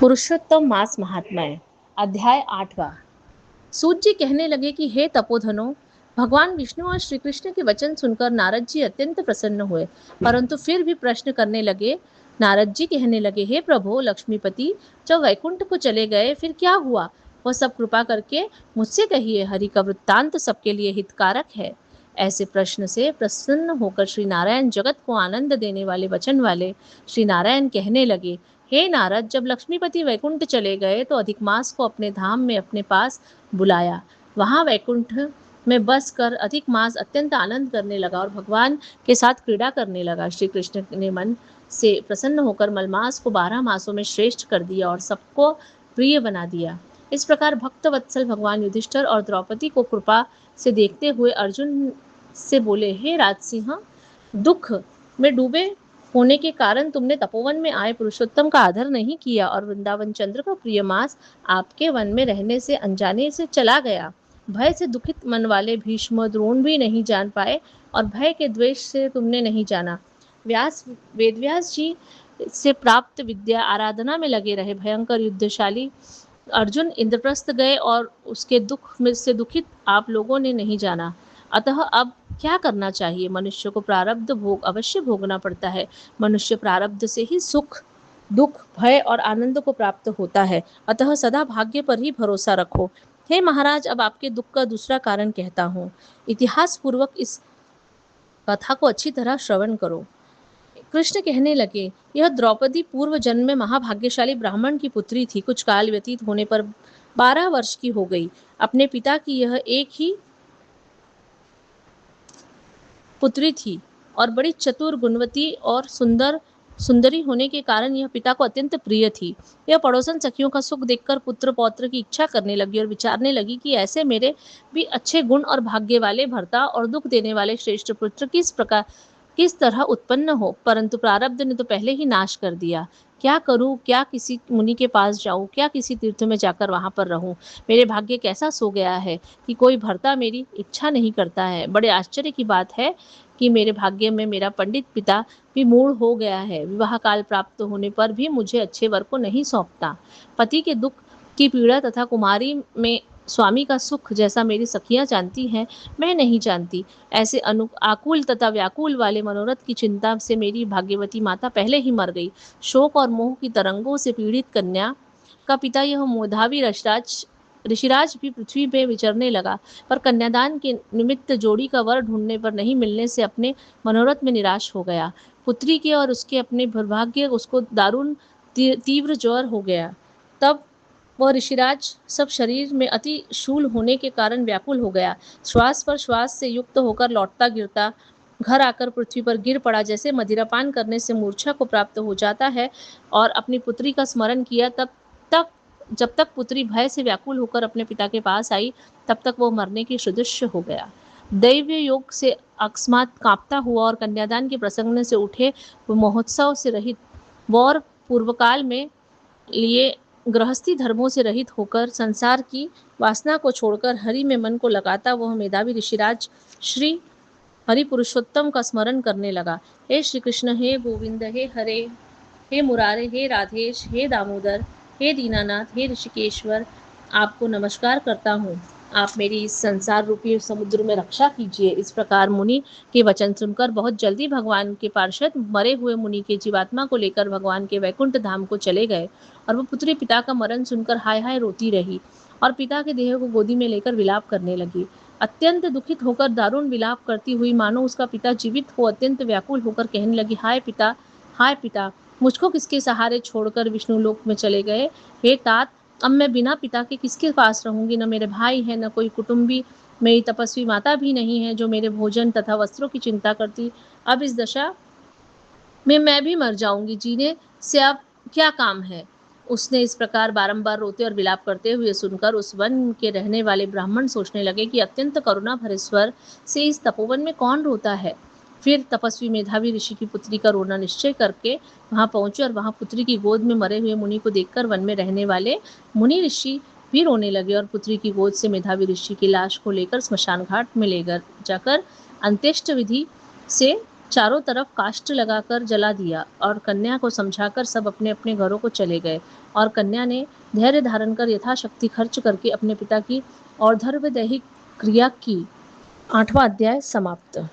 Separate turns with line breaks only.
पुरुषोत्तम मास महात्म्य अध्याय 8वां। सूत जी कहने लगे कि हे तपोधनो, भगवान विष्णु और श्री कृष्ण के वचन सुनकर नारद जी अत्यंत प्रसन्न हुए, परंतु फिर भी प्रश्न करने लगे। नारद जी कहने लगे, हे प्रभु लक्ष्मीपति, जब वैकुंठ को चले गए फिर क्या हुआ, वह सब कृपा करके मुझसे कहिए। हरि का वृत्तांत सबके लिए हितकारक है। ऐसे प्रश्न से प्रसन्न होकर श्री नारायण जगत को आनंद देने वाले वचन वाले श्री नारायण कहने लगे, हे नारद, जब लक्ष्मीपति वैकुंठ चले गए तो अधिक मास को अपने धाम में अपने पास बुलाया। वहां वैकुंठ में बस कर अधिक मास अत्यंत आनंद करने लगा और भगवान के साथ क्रीड़ा करने लगा। श्री कृष्ण ने मन से प्रसन्न होकर मलमास को 12 मासों में श्रेष्ठ कर दिया और सबको प्रिय बना दिया। इस प्रकार भक्त वत्सल भगवान युधिष्ठिर और द्रौपदी को कृपा से देखते हुए अर्जुन से बोले, हे राजसिंह, दुख में डूबे होने के कारण तुमने तपोवन में आए पुरुषोत्तम का आदर नहीं किया और वृंदावन चंद्र का प्रिय मास आपके वन में रहने से अनजाने से चला गया। भय से दुखित मन वाले भीष्म द्रोण भी नहीं जान पाए और भय के द्वेष से तुमने नहीं जाना। वेदव्यास जी से प्राप्त विद्या आराधना में लगे रहे भयंकर युद्धशाली अर्जुन इंद्रप्रस्थ गए और उसके दुख में से दुखित आप लोगों ने नहीं जाना। अतः अब क्या करना चाहिए? मनुष्य को प्रारब्ध भोग अवश्य भोगना पड़ता है। मनुष्य प्रारब्ध से ही सुख, दुख, भय और आनंद को प्राप्त होता है। अतः सदा भाग्य पर ही भरोसा रखो। हे महाराज, अब आपके दुख का दूसरा कारण कहता हूँ। इतिहास पूर्वक इस कथा को अच्छी तरह श्रवण करो। कृष्ण कहने लगे, यह द्रौपदी पूर्व जन्म में महाभाग्यशाली ब्राह्मण की पुत्री थी। कुछ काल व्यतीत होने पर 12 वर्ष की हो गई। अपने पिता की यह एक ही पुत्री थी और बड़ी चतुर, गुणवती और सुंदरी होने के कारण यह पिता को अत्यंत प्रिय थी। यह पड़ोसन सखियों का सुख देखकर पुत्र पौत्र की इच्छा करने लगी और विचारने लगी कि ऐसे मेरे भी अच्छे गुण और भाग्य वाले भर्ता और दुख देने वाले श्रेष्ठ पुत्र किस तरह उत्पन्न हो, परंतु प्रारब्ध ने तो पहले ही नाश कर दिया। क्या करूं? क्या किसी मुनि के पास जाऊं? क्या किसी तीर्थ में जाकर वहां पर रहूं? मेरे भाग्य कैसा सो गया है कि कोई भर्ता मेरी इच्छा नहीं करता है। बड़े आश्चर्य की बात है कि मेरे भाग्य में मेरा पंडित पिता भी मूढ़ हो गया है। विवाह काल प्राप्त होने पर भी मुझे अच्छे वर को नहीं सौंपता। पति के दुख की पीड़ा तथा कुमारी में स्वामी का सुख जैसा मेरी सखियां जानती हैं, मैं नहीं जानती। ऐसे आकुल तथा व्याकुल वाले मनोरथ की चिंता से मेरी भाग्यवती माता पहले ही मर गई। शोक और मोह की तरंगों से पीड़ित कन्या का पिता यह मोधावी ऋषिराज भी पृथ्वी पे विचरने लगा, पर कन्यादान के निमित्त जोड़ी का वर ढूंढने पर नहीं मिलने से अपने मनोरथ में निराश हो गया। पुत्री के और उसके अपने दुर्भाग्य उसको दारुण तीव्र ज्वर हो गया। तब वह ऋषिराज सब शरीर में अति शूल होने के कारण व्याकुल हो गया। श्वास पर श्वास से युक्त होकर लौटता गिरता घर आकर पृथ्वी पर गिर पड़ा। जैसे मदिरापान करने से मूर्छा को प्राप्त हो जाता है और अपनी पुत्री का स्मरण किया, जब तक पुत्री भय से व्याकुल होकर अपने पिता के पास आई, तब तक वो मरने की सदृश हो गया। दैव्य योग से अकस्मात कांपता हुआ और कन्यादान के प्रसंग से उठे महोत्सव से रहित और पूर्वकाल में लिए गृहस्थी धर्मों से रहित होकर संसार की वासना को छोड़कर हरि में मन को लगाता वह मेधावी ऋषिराज श्री हरि पुरुषोत्तम का स्मरण करने लगा। हे श्री कृष्ण, हे गोविंद, हे हरे, हे मुरारे, हे राधेश, हे दामोदर, हे दीनानाथ, हे ऋषिकेश्वर, आपको नमस्कार करता हूँ। आप मेरी इस संसार रूपी समुद्र में रक्षा कीजिए। इस प्रकार मुनि के वचन सुनकर बहुत जल्दी भगवान के पार्षद मरे हुए मुनि के जीवात्मा को लेकर भगवान के वैकुंठ धाम को चले गए और वह पुत्री पिता का मरण सुनकर हाय हाय रोती रही और पिता के देह को गोदी में लेकर विलाप करने लगी। अत्यंत दुखित होकर दारुण विलाप करती हुई मानो उसका पिता जीवित हो अत्यंत व्याकुल होकर कहने लगी, हाय पिता, हाय पिता, मुझको किसके सहारे छोड़कर विष्णु लोक में चले गए? हे तात, अब मैं बिना पिता के किसके पास रहूंगी? न मेरे भाई है, न कोई कुटुंबी, मेरी तपस्वी माता भी नहीं है जो मेरे भोजन तथा वस्त्रों की चिंता करती। अब इस दशा में मैं भी मर जाऊंगी, जीने से अब क्या काम है? उसने इस प्रकार बारंबार रोते और विलाप करते हुए सुनकर उस वन के रहने वाले ब्राह्मण सोचने लगे कि अत्यंत करुणा भरे स्वर से इस तपोवन में कौन रोता है। फिर तपस्वी मेधावी ऋषि की पुत्री का रोना निश्चय करके वहां पहुंचे और वहां पुत्री की गोद में मरे हुए मुनि को देखकर वन में रहने वाले मुनि ऋषि भी रोने लगे और पुत्री की गोद से मेधावी ऋषि की लाश को लेकर स्मशान घाट में ले जाकर अंत्येष्ट विधि से चारों तरफ काष्ठ लगाकर जला दिया और कन्या को समझाकर सब अपने अपने घरों को चले गए। और कन्या ने धैर्य धारण कर यथाशक्ति खर्च करके अपने पिता की और धर्मदैहिक क्रिया की। 8वां अध्याय समाप्त।